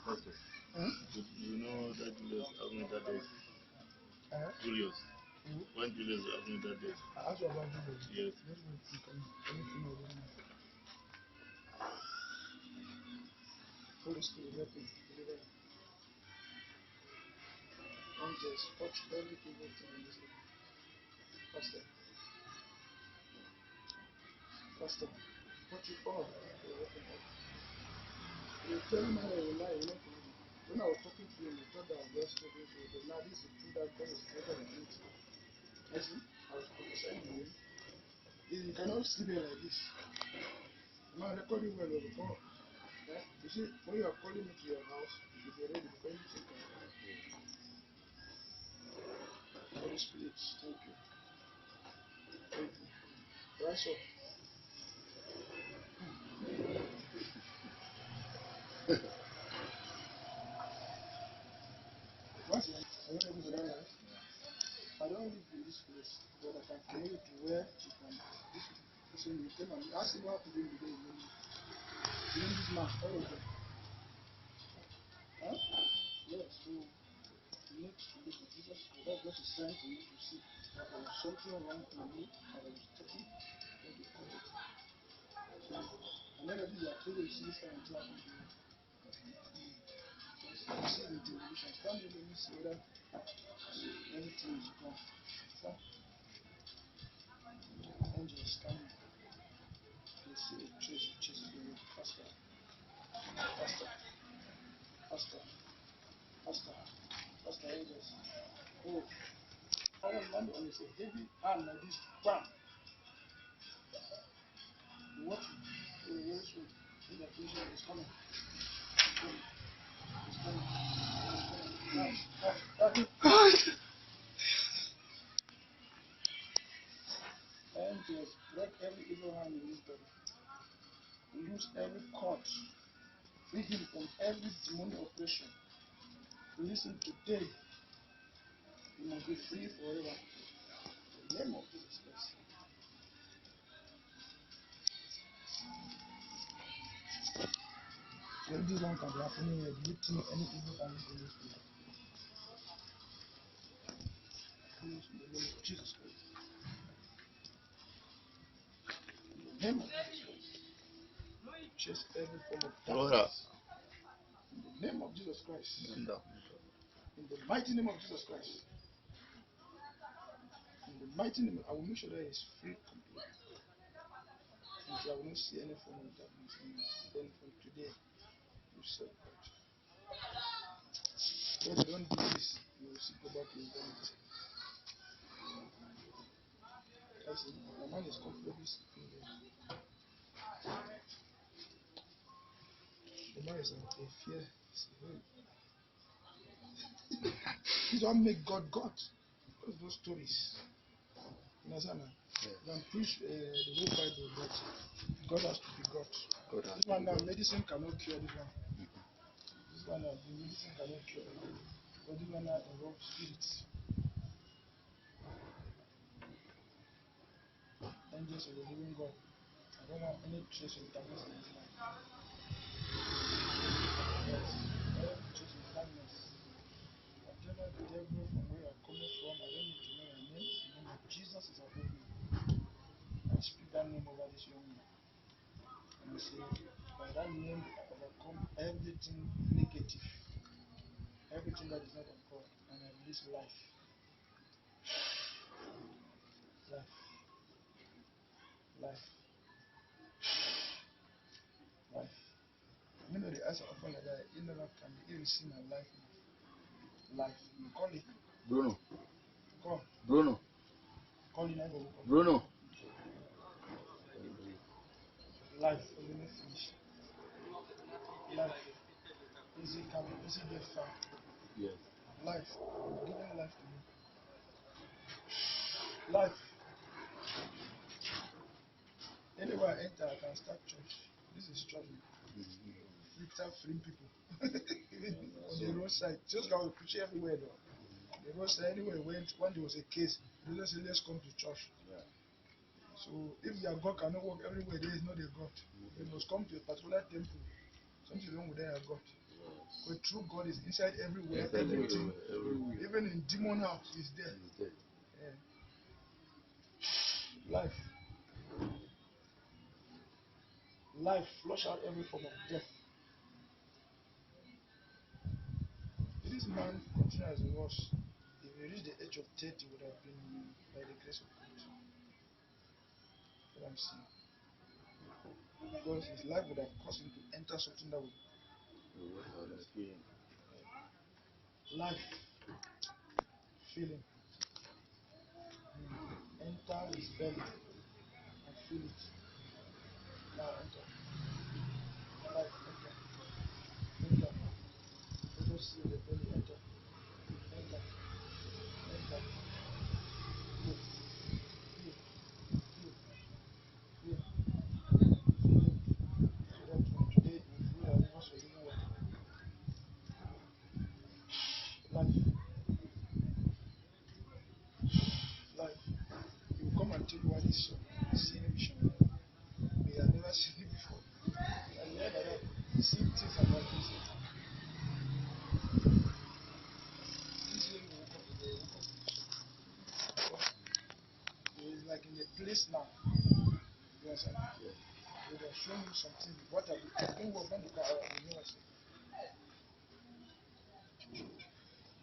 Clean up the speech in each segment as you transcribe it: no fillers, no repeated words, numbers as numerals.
Pastor. You know that Julius having that day? Julius. When Julius having that day? I asked you about Julius. Yes. Holy Spirit, help me. Deliver me. Angels, touch every evil thing in this life. Pastor. Pastor, what you all your weapon up. You tell me how you lie, you know. When I was talking to you, you thought that I was just talking to you, but now this is true that God is greater than anything. I see, I was prophesying to him. You cannot sleep here like this. I'm recording well before. Yeah? You see, when you are calling me to your house, you should be ready before anything can happen. Holy Spirit, thank you. Thank you. Rise up. Once you are you ready for that life? I don't live in this place, but I can carry you to where you can. So you came and ask him what to do in the day. You know this man, all of them. Huh? Yes, so you need to live with Jesus. That's just a sign for you to see that there was something wrong in me and I was taking and to cut it. So, and then you are told to see this kind of thing happen to you. You see the television. Stand there and see whether anything is wrong. So, angels coming. You see a trace of Jesus in you. Pastor. Pastor. Pastor. Pastor. Pastor angels. Oh. I want land on it's a heavy hand like this. Bam! You watch it. So very soon. In the prison is coming. It's coming. It's coming. It's coming. Angels, break every evil hand in this body. Loose every cord. Free him from every demonic oppression. Listen today. You must be free forever. In the name of Jesus Christ. When this one can be happening here, do you think any evil can be in this place? Please, in the name of Jesus Christ. In the name of Jesus Christ. Chase every form of darkness. In the name of Jesus Christ. In the mighty name of Jesus Christ. In the mighty name, I will make sure that he is free completely. Until I will not see any form of darkness in him. Then from today, you serve God. When you don't do this, you will see go back to eternity. I see, my man is comfortably sleeping there. The man is in fear. This one make God God. What's those stories? You understand? You can preach the whole Bible, but God has to be God. This one now, medicine cannot cure this one. This one now, the medicine cannot cure it. But this one now involves spirits. Angels of the living God. I don't want any trace of darkness in this life. Yes. Every trace of darkness. Whatever the devil from where you are coming from, I don't need to know your name. The name of Jesus is above you. I speak that name over this young man. And I say, by that name, I overcome everything negative, everything that is not of God, and I release life. Life. Life. Life. You know the answer of one like that, you never can even see my life now. Life. You call it Bruno. Call. Bruno. Call it never. Bruno. Life. You will finish. Life. Easy come, easy get far. Yes. Life. I'm giving life to you. Life. Anywhere I enter, I can start church. This is church. We start freeing people. Even on the roadside. Just like we preach everywhere though. The roadside, anywhere we went, when there was a case, they just say, let's come to church. Yeah. So if your God cannot work everywhere, there is not a God. You must come to a particular temple. Something wrong with their God. But true God is inside everywhere, Everywhere, everything. everywhere. Even in demon house, He's there. Yeah. Life. Life flush out every form of death. If this man continued as he was, if he reached the age of 30, would have been by the grace of God. What I'm saying. Because his life would have caused him to enter something that would life, feeling, enter his belly and feel it. Now enter. Life, enter. Enter. So just see the belly enter. Enter. Enter. Feel. Feel. Feel. Feel. Feel. So that from today you feel that rivers of living water. Life. Life. He will come and tell you what is seeing a vision. They have never seen it before. And yeah, that see things about this. This way you woke up today, woke up. He is like in a place now. You understand? Yeah. They are showing you something. What are you? Don't work, don't look at you know what I'm saying.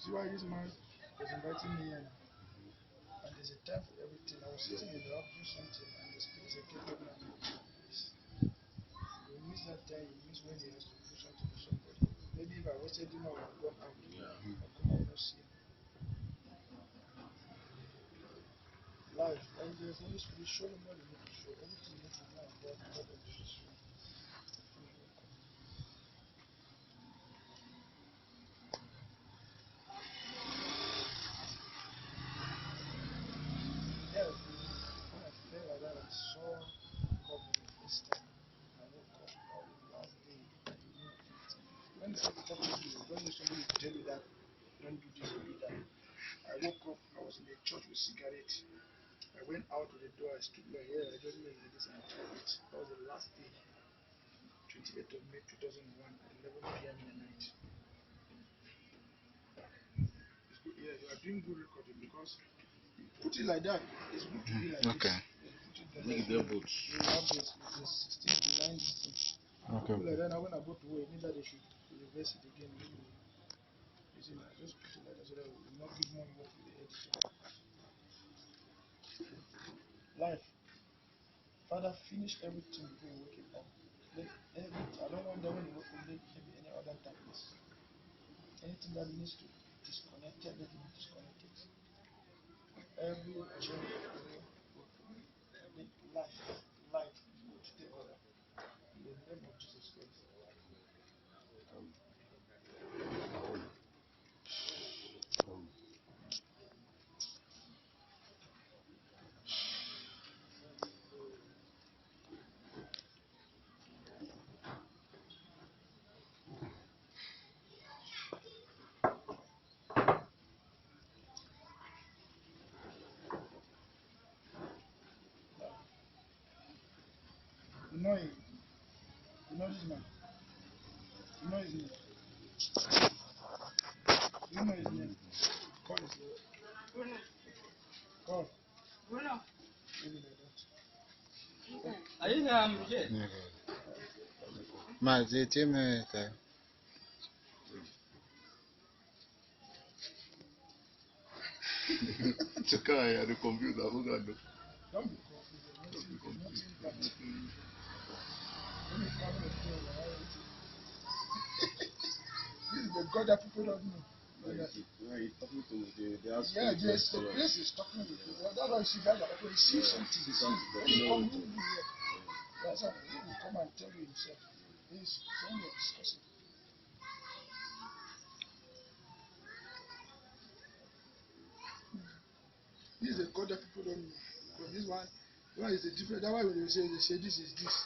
See why this man was inviting me in? And there's a time for everything. I was sitting in the house doing something, and the spirit said, "Get up now." You miss that time, you miss when he has to do something for somebody. Maybe if I waited him, I would have gone out. Yeah. I come out not see him. Life, and the Holy Spirit show him what he need to show. Everything you need to know about God and Jesus. Yes, when I felt like that, I saw God for the first time. I woke up, that was the last day. I didn't know anything. When people talk to you, don't need somebody to tell you that, don't do this, don't do that. I woke up, I was in the church with cigarette. I went out to the door, I stood like here, I just went like this and I took it. That was the last day, 28th of May 2001 at 11 p.m. in the night. It's good, yeah, you are doing good recording because you put it like that. It's good to be like Okay. this. You put it Make the boots. You have this, it's 16 behind this thing. Okay. Like that, now when I go to work, maybe they should reverse it again. You see, I just put it like that so that we will not give more work to the editor. Life. Father, finish everything before you wake him up. Let I don't want that when you wake up, let there be any other darkness. Anything that needs to be disconnected, let it be disconnected. Every chain of prayer, let light go to take over. In the name of Jesus Christ. You know him. You know this man. You know his name. You know his name. Call his name. Bruno. Call. Bruno. Maybe like that. Are you here? Mas e time tá. Chaka ya the computer, who got the Don't be confused. Nothing that when you come to the reality. This is the God that people don't know. Where is talking to the Yeah, yes, the place is talking with you. That's why you see guys that when you see something, when you come, you will be here. That's why he will come and tell you himself. This is something we're discussing. This is the God that people don't know. Because this one is a different. That's why when they say this is this.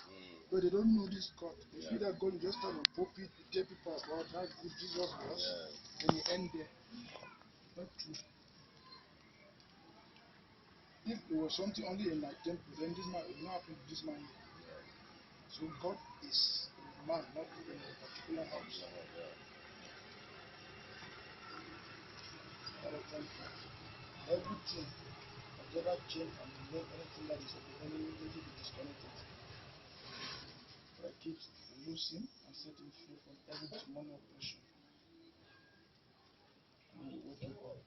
But they don't know this God. They feel that God will just stand on pulpit, you tell people about how good Jesus was, and you end there. Not true. If it was something only in my temple, then this man will not happen to this man here. So God is man, not in a particular house. Father, thank you. Everything, whatever chain and the name, anything that is of the enemy, let it be disconnected. Father, keep loosing and set him free from every demonic oppression. And you wake him up.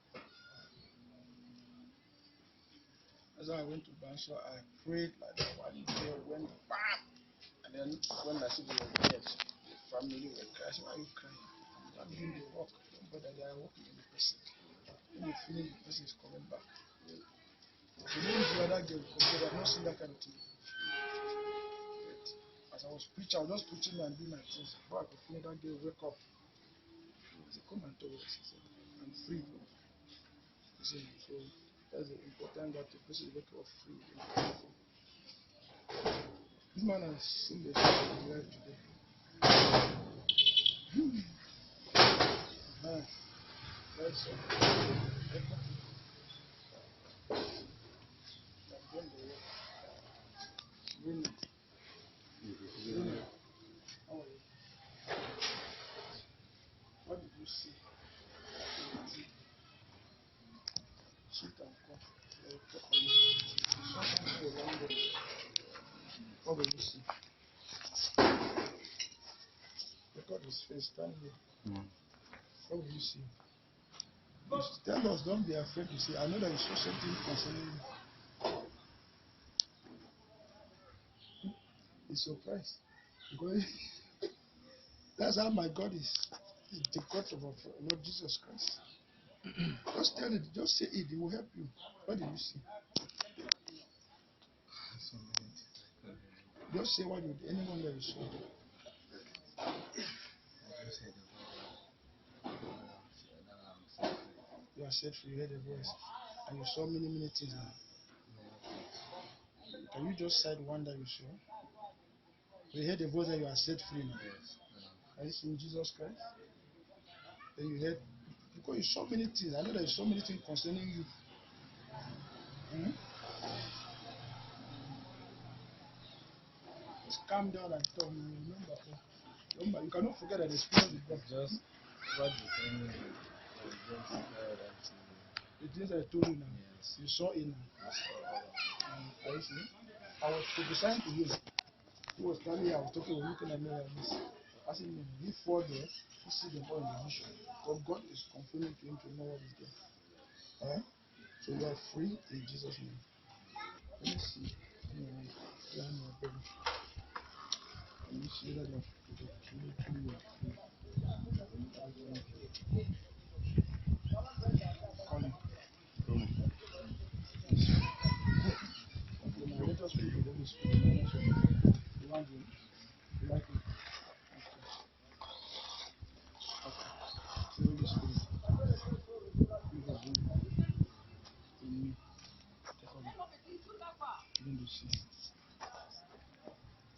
As I went to Banso, I prayed like that one day when bam! And then when I see the dead, the family were crying. I said, why are you crying? I'm not doing the work. Don't bother, they are working in the person. When you finish, the person is coming back. So maybe the other girl come there, I've not seen that kind of thing. But as I was preaching, I was just preaching and doing my things. Before I could finish, that girl wake up. I said, come and talk. She said, I'm free. You see, so that's the important that the person wake up free. This man has seen the show of his life today. Man, that's all. I've done the work. Really. Really. How are you? What did you see? Sit and come. We'll talk on it. You saw something around there. What did you see? Record his face. Stand here. What did you see? Just tell us. Don't be afraid to say. I know that you saw something concerning you. He's surprised. Because that's how my God is. He's the God of our Lord Jesus Christ. Just tell it. Just say it. It will help you. What did you see? Just say what you did. Anyone that you saw. You are set free. You heard a voice. And you saw many, many things now. Can you just cite one that you saw? You heard a voice that you are set free now. Are you seeing Jesus Christ? Then you heard, because you saw many things. I know that you saw many things concerning you. Hmm? Just calm down and talk. You remember. Remember, you cannot forget that the Spirit is God. Just what you tell me. The things I told you now. Yes. You saw it now. Are you seeing? I was prophesying to him. He was telling me, I was talking, we were looking at me like this. Asking me, he fall there, he see the boy in the vision. But God is confirming to him to know what is there. Eh? So you are free in Jesus' name. Let me see. Let me see that you are truly free. Call him. Okay, now let us pray the Holy Spirit. You want him? You like him? Okay. The Holy Spirit. You have him. In me. Take over. Begin to see.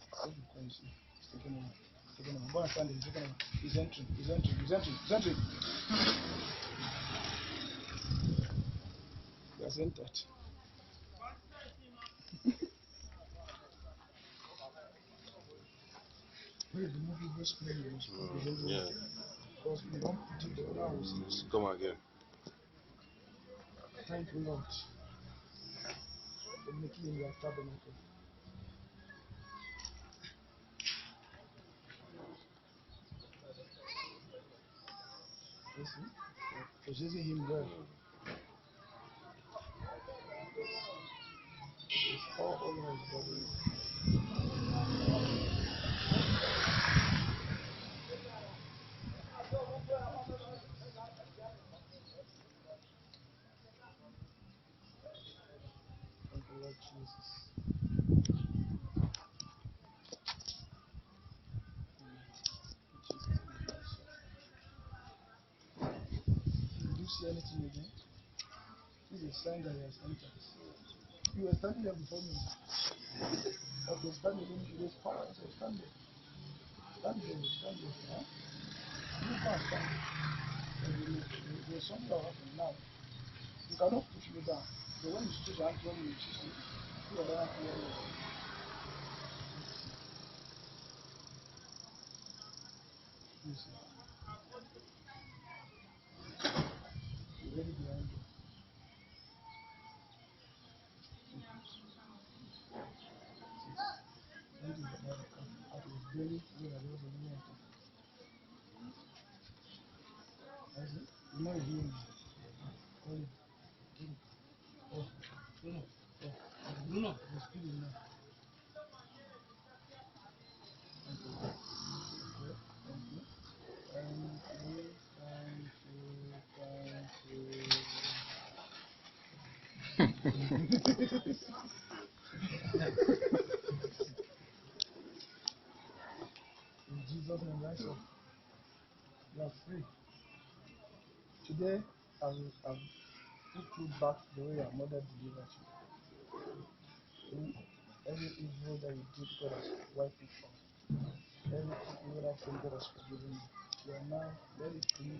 What you can see? It's taking over. Taking over. Go and stand there. He's taking over. He's entering. He's entering. He's entering. He's entering. He has entered. Where is the movie was playing? Yeah. Because we don't put it the other house. Just come again. Thank you, Lord, for making him your tabernacle. Listen, possessing him well. It's all over his body. Thank you, Lord Jesus. Jesus. Did you see anything again? This is a sign that he has entered. You were standing there before me. Okay, stand there. There's power. So stand there. Stand there. Stand there. Huh? You can't stand. There's something that will happen now. You cannot push me down. So when you stretch your hand to me, you push me. You are down here. You see. You're ready behind you. This is another country. At his belly, where there was a new enter. I see. You know him. Call him. Bruno. Oh, Bruno. Oh, Bruno. You're still in there. Thank you. Okay. Thank you. Thank you. Thank you. In Jesus' name, rise up. You are free. Today, I've put you back the way your mother delivered you. Every evil that you did, God has wiped it off. Every evil that came, God has forgiven you. You are now very clean.